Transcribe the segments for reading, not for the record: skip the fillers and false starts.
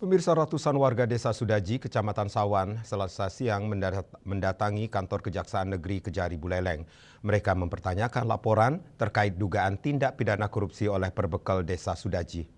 Pemirsa, ratusan warga desa Sudaji, Kecamatan Sawan, Selasa siang mendatangi kantor Kejaksaan Negeri Kejari Buleleng. Mereka mempertanyakan laporan terkait dugaan tindak pidana korupsi oleh Perbekal Desa Sudaji.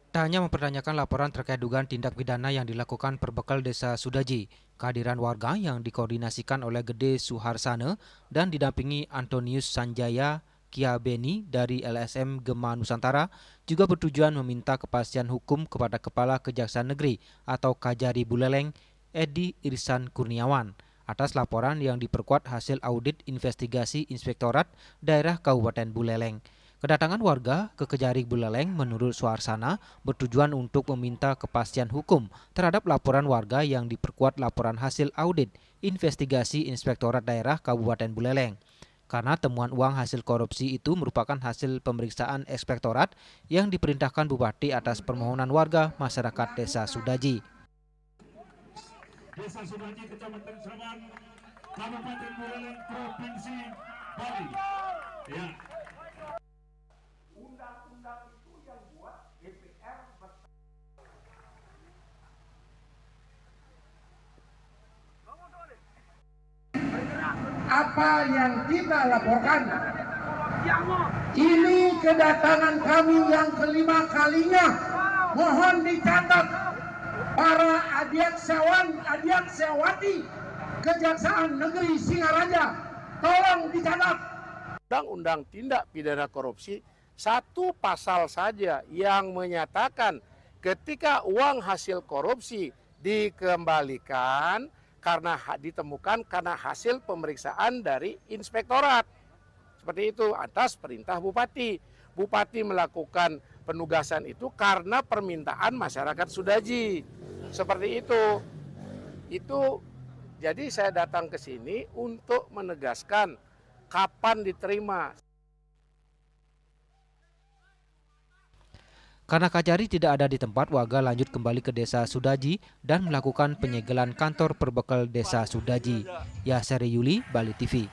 Tak hanya mempertanyakan laporan terkait dugaan tindak pidana yang dilakukan Perbekal Desa Sudaji, kehadiran warga yang dikoordinasikan oleh Gede Suharsana dan didampingi Antonius Sanjaya Kia Beni dari LSM Gema Nusantara juga bertujuan meminta kepastian hukum kepada Kepala Kejaksaan Negeri atau Kajari Buleleng, Edi Irsan Kurniawan, atas laporan yang diperkuat hasil audit investigasi Inspektorat Daerah Kabupaten Buleleng. Kedatangan warga ke Kejari Buleleng menurut Suharsana bertujuan untuk meminta kepastian hukum terhadap laporan warga yang diperkuat laporan hasil audit investigasi Inspektorat Daerah Kabupaten Buleleng. Karena temuan uang hasil korupsi itu merupakan hasil pemeriksaan Inspektorat yang diperintahkan Bupati atas permohonan warga masyarakat Desa Sudaji. Desa Sudaji, Kecamatan Sawan, Kabupaten Buleleng, Provinsi Bali. Ya. Undang-undang itu yang buat DPR. Apa yang kita laporkan, ini kedatangan kami yang kelima kalinya. Mohon dicatat para adiaksawan, adiaksawati Kejaksaan Negeri Singaraja, tolong dicatat. Undang-undang tindak pidana korupsi satu pasal saja yang menyatakan ketika uang hasil korupsi dikembalikan karena ditemukan karena hasil pemeriksaan dari inspektorat. Seperti itu atas perintah Bupati. Bupati melakukan penugasan itu karena permintaan masyarakat Sudaji. Seperti itu. Jadi saya datang ke sini untuk menegaskan kapan diterima. Karena Kajari tidak ada di tempat, warga lanjut kembali ke Desa Sudaji dan melakukan penyegelan kantor Perbekal Desa Sudaji. Yaseri Yuli, Bali TV.